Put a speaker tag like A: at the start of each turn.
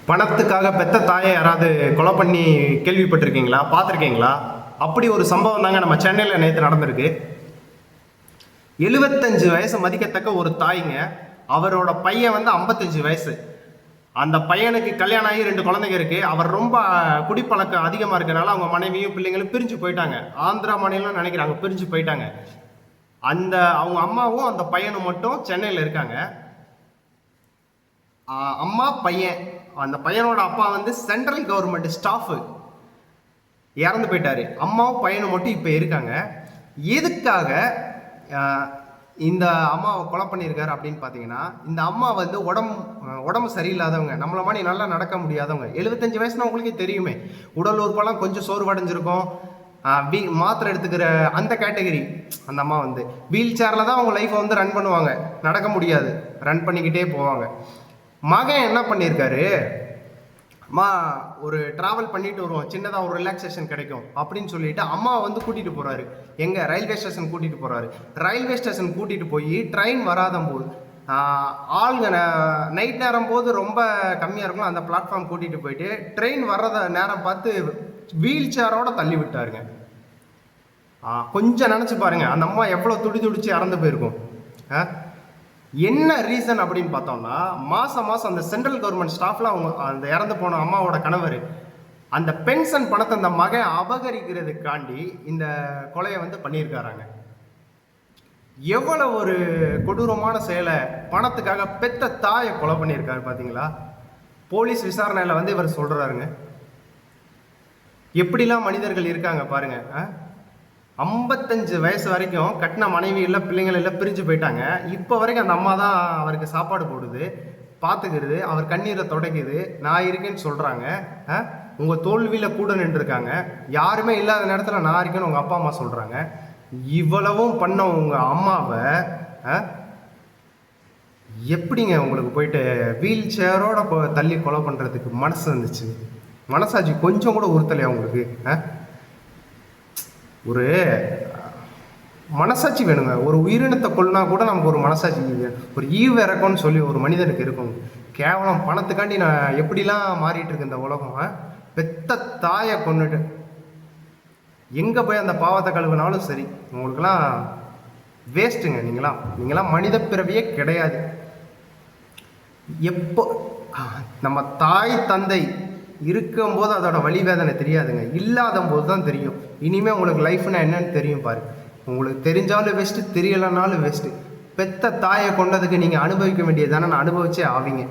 A: பணத்துக்காக பெத்த தாயை யாராவது கொலை பண்ணி கேள்விப்பட்டிருக்கீங்களா, பார்த்துருக்கீங்களா? அப்படி ஒரு சம்பவம் தாங்க நம்ம சென்னையில் நேற்று நடந்திருக்கு. 75 வயசு மதிக்கத்தக்க ஒரு தாய்ங்க. அவரோட பையன் வந்து 55 வயசு. அந்த பையனுக்கு கல்யாணம் ஆகி 2 குழந்தைங்க இருக்கு. அவர் ரொம்ப குடிப்பழக்கம் அதிகமாக இருக்கனால அவங்க மனைவியும் பிள்ளைங்களும் பிரிஞ்சு போயிட்டாங்க. ஆந்திரா மாநிலம் நினைக்கிறாங்க, பிரிஞ்சு போயிட்டாங்க. அவங்க அம்மாவும் அந்த பையனும் மட்டும் சென்னையில் இருக்காங்க. அம்மா பையன், அந்த பையனோட அப்பா வந்து சென்ட்ரல் கவர்மெண்ட் ஸ்டாஃபு, இறந்து போயிட்டாரு. அம்மாவும் பையனும் மட்டும் இப்போ இருக்காங்க. எதுக்காக இந்த அம்மாவை கொலை பண்ணியிருக்காரு அப்படின்னு பார்த்தீங்கன்னா, இந்த அம்மா வந்து உடம்பு சரியில்லாதவங்க, நம்மள மாதிரி நல்லா நடக்க முடியாதவங்க. 75 வயசுனா உங்களுக்கே தெரியுமே, உடல் உறுப்பெல்லாம் கொஞ்சம் சோர்வடைஞ்சிருக்கும். மாத்திரை எடுத்துக்கிற அந்த கேட்டகரி. அந்த அம்மா வந்து வீல் சேரில் தான் அவங்க லைஃப்பை வந்து ரன் பண்ணுவாங்க, நடக்க முடியாது, ரன் பண்ணிக்கிட்டே போவாங்க. மகன் என்ன பண்ணியிருக்காரு, அம்மா ஒரு ட்ராவல் பண்ணிட்டு வருவோம், சின்னதாக ஒரு ரிலாக்ஸேஷன் கிடைக்கும் அப்படின்னு சொல்லிட்டு அம்மாவை வந்து கூட்டிகிட்டு போகிறாரு. எங்கே? ரயில்வே ஸ்டேஷன் கூட்டிகிட்டு போகிறாரு. ரயில்வே ஸ்டேஷன் கூட்டிகிட்டு போய் ட்ரெயின் வராத போது, ஆளுங்க நைட் நேரம் போது ரொம்ப கம்மியாக இருக்கும், அந்த பிளாட்ஃபார்ம் கூட்டிகிட்டு போயிட்டு ட்ரெயின் வர்றத நேரம் பார்த்து வீல் சேரோட தள்ளி விட்டாருங்க. கொஞ்சம் நினச்சி பாருங்கள், அந்த அம்மா எவ்வளோ துடிச்சு இறந்து போயிருக்கும். என்ன ரீசன் அப்படின்னு பார்த்தோம்னா, மாதம் அந்த சென்ட்ரல் கவர்மெண்ட் ஸ்டாஃப்ல அவங்க அந்த இறந்து போன அம்மாவோட கணவர் அந்த பென்ஷன் பணத்தை அந்த மகன் அபகரிக்கிறதுக்காண்டி இந்த கொலையை வந்து பண்ணியிருக்காராங்க. எவ்வளவு ஒரு கொடூரமான செயலை! பணத்துக்காக பெத்த தாயை கொலை பண்ணியிருக்காரு பார்த்தீங்களா? போலீஸ் விசாரணையில் வந்து இவர் சொல்கிறாருங்க. எப்படிலாம் மனிதர்கள் இருக்காங்க பாருங்க. 55 வயசு வரைக்கும் கட்டின மனைவி இல்லை, பிள்ளைங்கள் இல்லை, பிரிஞ்சு போயிட்டாங்க. இப்போ வரைக்கும் அந்த அம்மா தான் அவருக்கு சாப்பாடு போடுது, பார்த்துக்கிறது, அவர் கண்ணீரை துடைக்குது, நான் இருக்கேன்னு சொல்கிறாங்க. உங்கள் தோல்வியில் கூட நின்றுருக்காங்க. யாருமே இல்லாத நேரத்தில் நான் இருக்கேன்னு உங்கள் அப்பா அம்மா சொல்கிறாங்க. இவ்வளவும் பண்ண உங்கள் அம்மாவை எப்படிங்க உங்களுக்கு போயிட்டு வீல் சேரோட தள்ளி கொலை பண்ணுறதுக்கு மனசு வந்துச்சு? மனசாட்சி கொஞ்சம் கூட உறுத்தலையா உங்களுக்கு? ஒரு மனசாட்சி வேணுங்க. ஒரு உயிரினத்தை கொள்ளினா கூட நமக்கு ஒரு மனசாட்சி, ஒரு ஈவு இறக்கம்னு சொல்லி ஒரு மனிதனுக்கு இருக்கும். கேவலம் பணத்துக்காண்டி நான் எப்படிலாம் மாறிட்டு இருக்கு இந்த உலகம். பெத்த தாயை கொண்டுட்டு எங்கே போய் அந்த பாவத்தை கழுவினாலும் சரி, உங்களுக்கெல்லாம் வேஸ்ட்டுங்க. நீங்களாம் மனித பிறவியே கிடையாது. எப்போ நம்ம தாய் தந்தை இருக்கும்போது அதோட வலி வேதனை தெரியாதுங்க, இல்லாத போது தான் தெரியும். இனிமேல் உங்களுக்கு லைஃப்னா என்னன்னு தெரியும் பாரு. உங்களுக்கு தெரிஞ்சாலும் வேஸ்ட்டு, தெரியலைனாலும் வேஸ்ட்டு. பெத்த தாயை கொண்டதுக்கு நீங்கள் அனுபவிக்க வேண்டியது தானே, நான் அனுபவிச்சே ஆவீங்க.